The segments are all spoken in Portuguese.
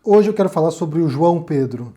Hoje eu quero falar sobre o João Pedro.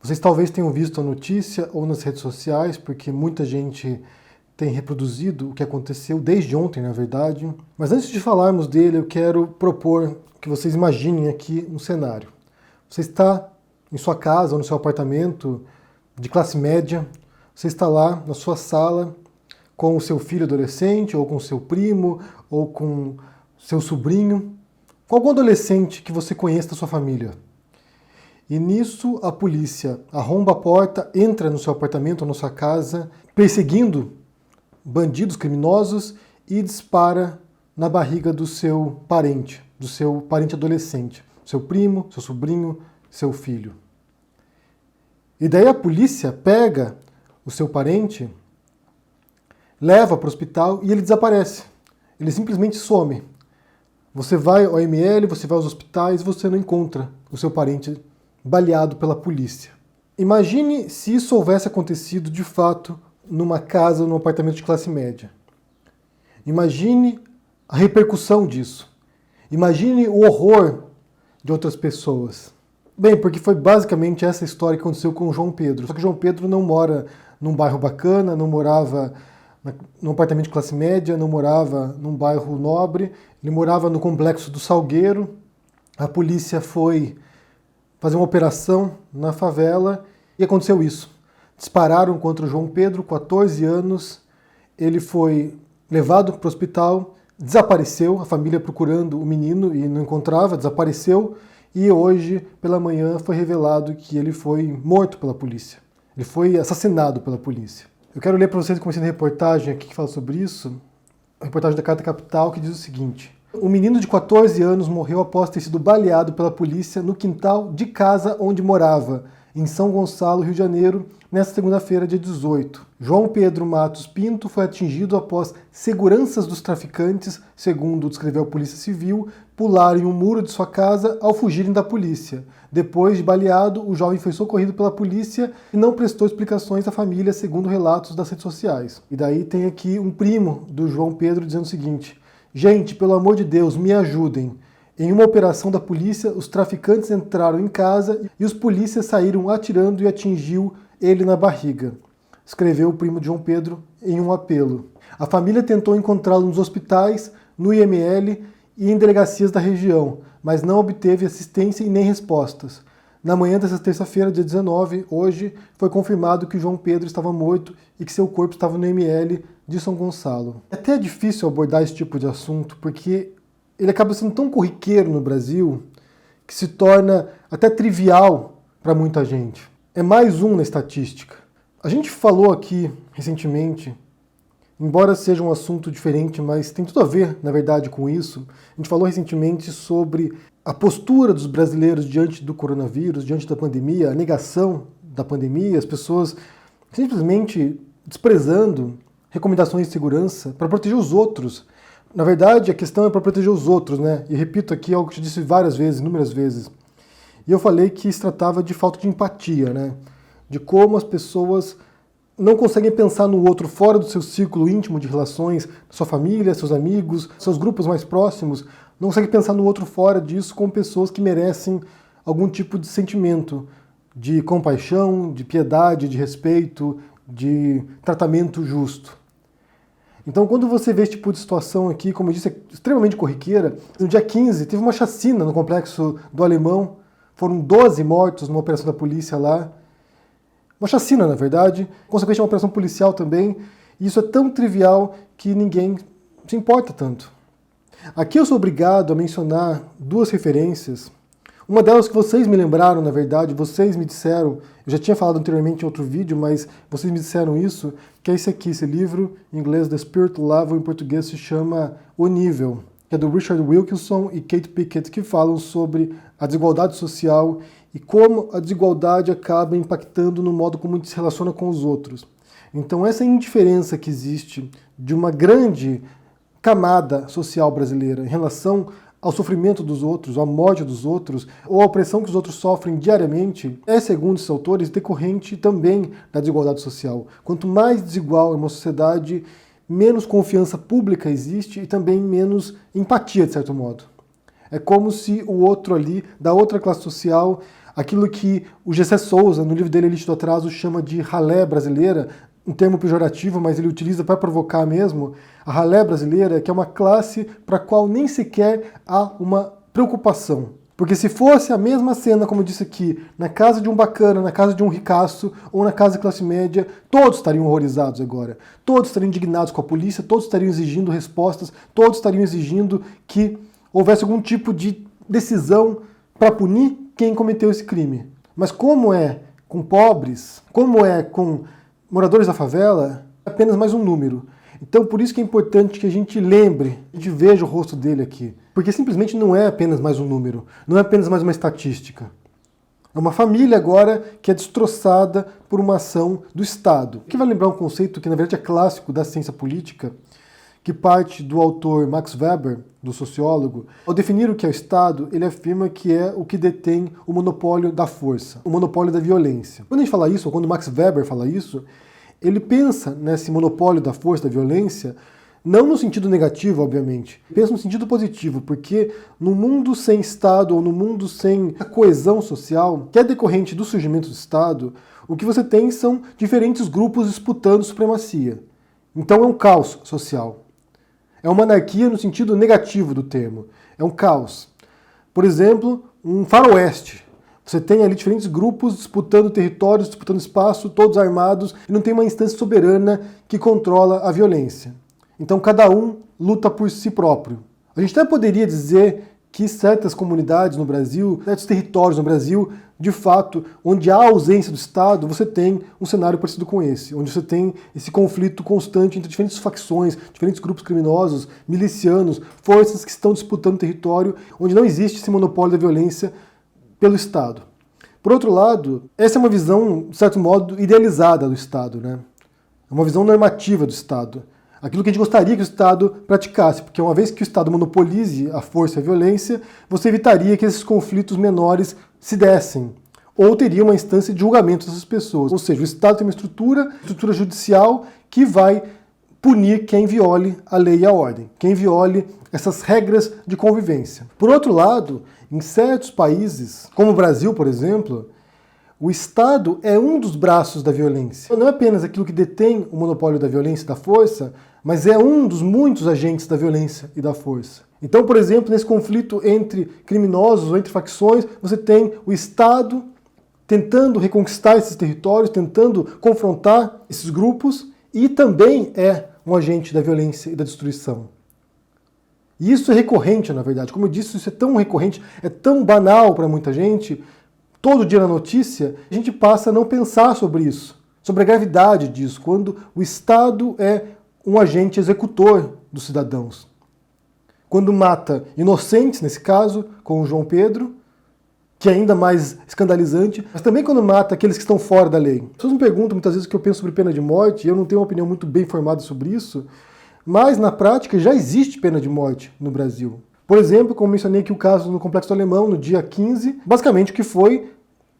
Vocês talvez tenham visto a notícia ou nas redes sociais, porque muita gente tem reproduzido o que aconteceu desde ontem, na verdade. Mas antes de falarmos dele, eu quero propor que vocês imaginem aqui um cenário. Você está em sua casa ou no seu apartamento de classe média, você está lá na sua sala com o seu filho adolescente, ou com o seu primo, ou com seu sobrinho, com algum adolescente que você conheça da sua família. E nisso a polícia arromba a porta, entra no seu apartamento ou na sua casa, perseguindo bandidos criminosos e dispara na barriga do seu parente adolescente, seu primo, seu sobrinho, seu filho. E daí a polícia pega o seu parente, leva para o hospital e ele desaparece. Ele simplesmente some. Você vai ao ML, você vai aos hospitais, você não encontra o seu parente baleado pela polícia. Imagine se isso houvesse acontecido de fato numa casa, num apartamento de classe média. Imagine a repercussão disso. Imagine o horror de outras pessoas. Bem, porque foi basicamente essa história que aconteceu com o João Pedro. Só que o João Pedro não mora num bairro bacana, não morava num apartamento de classe média, não morava num bairro nobre, ele morava no complexo do Salgueiro. A polícia foi fazer uma operação na favela e aconteceu isso. Dispararam contra o João Pedro, 14 anos, ele foi levado para o hospital, desapareceu, a família procurando o menino e não encontrava, desapareceu, e hoje, pela manhã, foi revelado que ele foi morto pela polícia. Ele foi assassinado pela polícia. Eu quero ler para vocês, comecei a reportagem aqui que fala sobre isso, a reportagem da Carta Capital, que diz o seguinte: um menino de 14 anos morreu após ter sido baleado pela polícia no quintal de casa onde morava, em São Gonçalo, Rio de Janeiro, nesta segunda-feira, dia 18. João Pedro Matos Pinto foi atingido após seguranças dos traficantes, segundo descreveu a Polícia Civil, pularem um muro de sua casa ao fugirem da polícia. Depois de baleado, o jovem foi socorrido pela polícia e não prestou explicações à família, segundo relatos das redes sociais. E daí tem aqui um primo do João Pedro dizendo o seguinte: gente, pelo amor de Deus, me ajudem. Em uma operação da polícia, os traficantes entraram em casa e os polícias saíram atirando e atingiu ele na barriga, escreveu o primo de João Pedro em um apelo. A família tentou encontrá-lo nos hospitais, no IML e em delegacias da região, mas não obteve assistência e nem respostas. Na manhã dessa terça-feira, dia 19, hoje, foi confirmado que o João Pedro estava morto e que seu corpo estava no IML de São Gonçalo. É até difícil abordar esse tipo de assunto, porque ele acaba sendo tão corriqueiro no Brasil que se torna até trivial para muita gente. É mais um na estatística. A gente falou aqui recentemente, embora seja um assunto diferente, mas tem tudo a ver, na verdade, com isso. A gente falou recentemente sobre a postura dos brasileiros diante do coronavírus, diante da pandemia, a negação da pandemia, as pessoas simplesmente desprezando recomendações de segurança para proteger os outros. Na verdade, a questão é para proteger os outros, né? E repito aqui algo que eu disse várias vezes, inúmeras vezes. E eu falei que se tratava de falta de empatia, né? De como as pessoas não conseguem pensar no outro fora do seu círculo íntimo de relações, sua família, seus amigos, seus grupos mais próximos, não conseguem pensar no outro fora disso como pessoas que merecem algum tipo de sentimento de compaixão, de piedade, de respeito, de tratamento justo. Então, quando você vê esse tipo de situação aqui, como eu disse, é extremamente corriqueira, no dia 15 teve uma chacina no complexo do Alemão, foram 12 mortos numa operação da polícia lá, uma chacina, na verdade, consequentemente uma operação policial também, e isso é tão trivial que ninguém se importa tanto. Aqui eu sou obrigado a mencionar duas referências. Uma delas que vocês me lembraram, na verdade, vocês me disseram, eu já tinha falado anteriormente em outro vídeo, mas vocês me disseram isso, que é esse aqui, esse livro, em inglês The Spirit Level, em português se chama O Nível, que é do Richard Wilkinson e Kate Pickett, que falam sobre a desigualdade social e como a desigualdade acaba impactando no modo como a gente se relaciona com os outros. Então essa indiferença que existe de uma grande camada social brasileira em relação ao sofrimento dos outros, à morte dos outros, ou à opressão que os outros sofrem diariamente, é, segundo esses autores, decorrente também da desigualdade social. Quanto mais desigual é uma sociedade, menos confiança pública existe e também menos empatia, de certo modo. É como se o outro ali, da outra classe social, aquilo que o Gessé Souza, no livro dele Elite do Atraso, chama de ralé brasileira, um termo pejorativo, mas ele utiliza para provocar mesmo, a ralé brasileira, que é uma classe para a qual nem sequer há uma preocupação. Porque se fosse a mesma cena, como eu disse aqui, na casa de um bacana, na casa de um ricaço, ou na casa de classe média, todos estariam horrorizados agora. Todos estariam indignados com a polícia, todos estariam exigindo respostas, todos estariam exigindo que houvesse algum tipo de decisão para punir quem cometeu esse crime. Mas como é com pobres, como é com moradores da favela, é apenas mais um número. Então por isso que é importante que a gente lembre, a gente veja o rosto dele aqui. Porque simplesmente não é apenas mais um número, não é apenas mais uma estatística. É uma família agora que é destroçada por uma ação do Estado. Que vai lembrar um conceito que na verdade é clássico da ciência política, que parte do autor Max Weber, do sociólogo. Ao definir o que é o Estado, ele afirma que é o que detém o monopólio da força, o monopólio da violência. Quando a gente fala isso, ou quando Max Weber fala isso, ele pensa nesse monopólio da força, da violência, não no sentido negativo, obviamente, pensa no sentido positivo, porque no mundo sem Estado, ou no mundo sem a coesão social, que é decorrente do surgimento do Estado, o que você tem são diferentes grupos disputando supremacia. Então é um caos social. É uma anarquia no sentido negativo do termo. É um caos. Por exemplo, um faroeste. Você tem ali diferentes grupos disputando territórios, disputando espaço, todos armados, e não tem uma instância soberana que controla a violência. Então cada um luta por si próprio. A gente até poderia dizer que certas comunidades no Brasil, certos territórios no Brasil, de fato, onde há ausência do Estado, você tem um cenário parecido com esse, onde você tem esse conflito constante entre diferentes facções, diferentes grupos criminosos, milicianos, forças que estão disputando território, onde não existe esse monopólio da violência pelo Estado. Por outro lado, essa é uma visão, de certo modo, idealizada do Estado, né? É uma visão normativa do Estado. Aquilo que a gente gostaria que o Estado praticasse, porque uma vez que o Estado monopolize a força e a violência, você evitaria que esses conflitos menores se dessem, ou teria uma instância de julgamento dessas pessoas. Ou seja, o Estado tem uma estrutura judicial que vai punir quem viole a lei e a ordem, quem viole essas regras de convivência. Por outro lado, em certos países, como o Brasil, por exemplo, o Estado é um dos braços da violência. Não é apenas aquilo que detém o monopólio da violência e da força, mas é um dos muitos agentes da violência e da força. Então, por exemplo, nesse conflito entre criminosos ou entre facções, você tem o Estado tentando reconquistar esses territórios, tentando confrontar esses grupos, e também é um agente da violência e da destruição. E isso é recorrente, na verdade. Como eu disse, isso é tão recorrente, é tão banal para muita gente. Todo dia na notícia, a gente passa a não pensar sobre isso, sobre a gravidade disso, quando o Estado é um agente executor dos cidadãos. Quando mata inocentes, nesse caso, com o João Pedro, que é ainda mais escandalizante, mas também quando mata aqueles que estão fora da lei. As pessoas me perguntam muitas vezes o que eu penso sobre pena de morte, e eu não tenho uma opinião muito bem formada sobre isso, mas na prática já existe pena de morte no Brasil. Por exemplo, como mencionei aqui o caso no Complexo Alemão, no dia 15, basicamente o que foi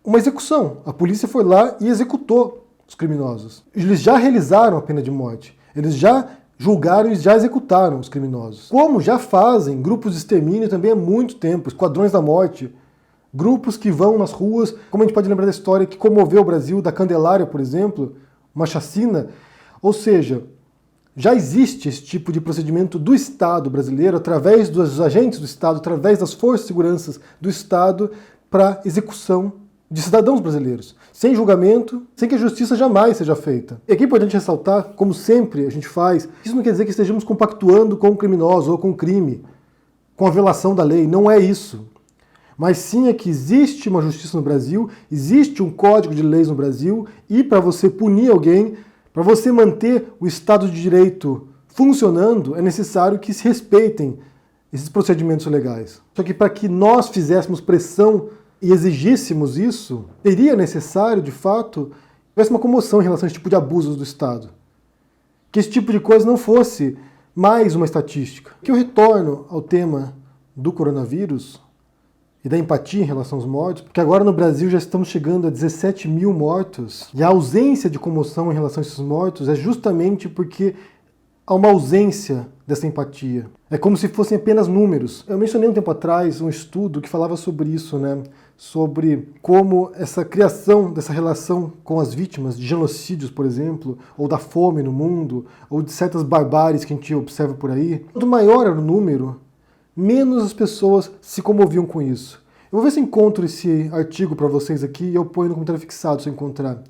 uma execução. A polícia foi lá e executou os criminosos. Eles já realizaram a pena de morte. Eles já julgaram e já executaram os criminosos. Como já fazem grupos de extermínio também há muito tempo, esquadrões da morte, grupos que vão nas ruas, como a gente pode lembrar da história que comoveu o Brasil, da Candelária, por exemplo, uma chacina. Ou seja, já existe esse tipo de procedimento do Estado brasileiro, através dos agentes do Estado, através das forças de segurança do Estado, para execução de cidadãos brasileiros, sem julgamento, sem que a justiça jamais seja feita. E aqui é importante ressaltar, como sempre a gente faz, isso não quer dizer que estejamos compactuando com o criminoso ou com o crime, com a violação da lei, não é isso. Mas sim é que existe uma justiça no Brasil, existe um código de leis no Brasil, e para você punir alguém, para você manter o Estado de Direito funcionando, é necessário que se respeitem esses procedimentos legais. Só que para que nós fizéssemos pressão e exigíssemos isso, seria necessário, de fato, que houvesse uma comoção em relação a esse tipo de abusos do Estado. Que esse tipo de coisa não fosse mais uma estatística. Que eu retorno ao tema do coronavírus e da empatia em relação aos mortos, porque agora no Brasil já estamos chegando a 17 mil mortos, e a ausência de comoção em relação a esses mortos é justamente porque há uma ausência dessa empatia. É como se fossem apenas números. Eu mencionei um tempo atrás um estudo que falava sobre isso, né? Sobre como essa criação dessa relação com as vítimas de genocídios, por exemplo, ou da fome no mundo, ou de certas barbáries que a gente observa por aí, quanto maior era o número, menos as pessoas se comoviam com isso. Eu vou ver se encontro esse artigo para vocês aqui e eu ponho no comentário fixado se eu encontrar.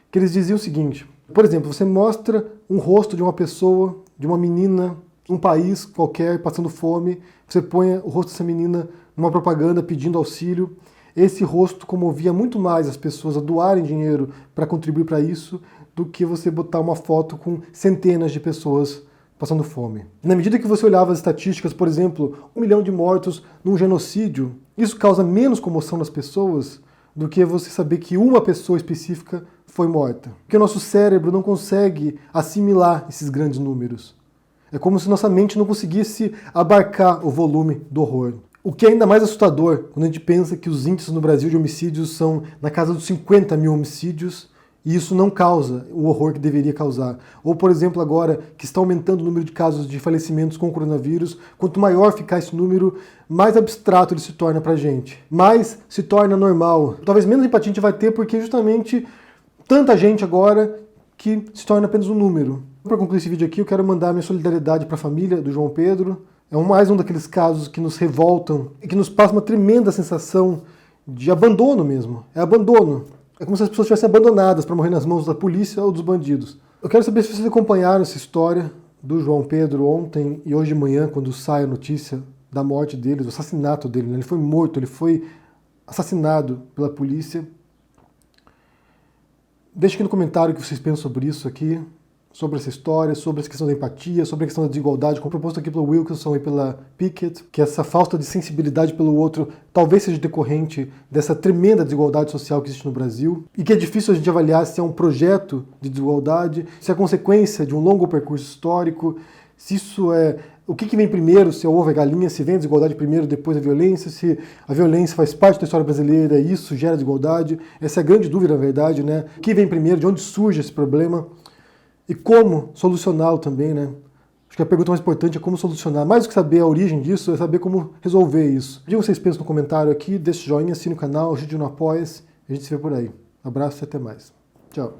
Que eles diziam o seguinte: por exemplo, você mostra um rosto de uma pessoa, de uma menina, um país qualquer passando fome, você põe o rosto dessa menina numa propaganda pedindo auxílio. Esse rosto comovia muito mais as pessoas a doarem dinheiro para contribuir para isso do que você botar uma foto com centenas de pessoas passando fome. Na medida que você olhava as estatísticas, por exemplo, 1 milhão de mortos num genocídio, isso causa menos comoção nas pessoas do que você saber que uma pessoa específica foi morta. Porque o nosso cérebro não consegue assimilar esses grandes números. É como se nossa mente não conseguisse abarcar o volume do horror. O que é ainda mais assustador quando a gente pensa que os índices no Brasil de homicídios são na casa dos 50 mil homicídios e isso não causa o horror que deveria causar. Ou, por exemplo, agora que está aumentando o número de casos de falecimentos com coronavírus, quanto maior ficar esse número, mais abstrato ele se torna pra gente. Mais se torna normal. Talvez menos empatia a gente vai ter porque justamente tanta gente agora que se torna apenas um número. Para concluir esse vídeo aqui, eu quero mandar minha solidariedade para a família do João Pedro. É mais um daqueles casos que nos revoltam e que nos passa uma tremenda sensação de abandono mesmo. É abandono. É como se as pessoas estivessem abandonadas para morrer nas mãos da polícia ou dos bandidos. Eu quero saber se vocês acompanharam essa história do João Pedro ontem e hoje de manhã, quando sai a notícia da morte dele, do assassinato dele. Né? Ele foi morto, ele foi assassinado pela polícia. Deixe aqui no comentário o que vocês pensam sobre isso aqui, sobre essa história, sobre essa questão da empatia, sobre a questão da desigualdade, como proposto aqui pelo Wilkinson e pela Pickett, que essa falta de sensibilidade pelo outro talvez seja decorrente dessa tremenda desigualdade social que existe no Brasil, e que é difícil a gente avaliar se é um projeto de desigualdade, se é consequência de um longo percurso histórico, se isso é... O que vem primeiro, se é o ovo e a galinha, se vem a desigualdade primeiro, depois a violência, se a violência faz parte da história brasileira e isso gera desigualdade. Essa é a grande dúvida, na verdade, né? O que vem primeiro, de onde surge esse problema e como solucioná-lo também, né? Acho que a pergunta mais importante é como solucionar. Mais do que saber a origem disso, é saber como resolver isso. Diga o que vocês pensam no comentário aqui, deixe joinha, assine o canal, ajude no Apoia-se. A gente se vê por aí. Abraço e até mais. Tchau.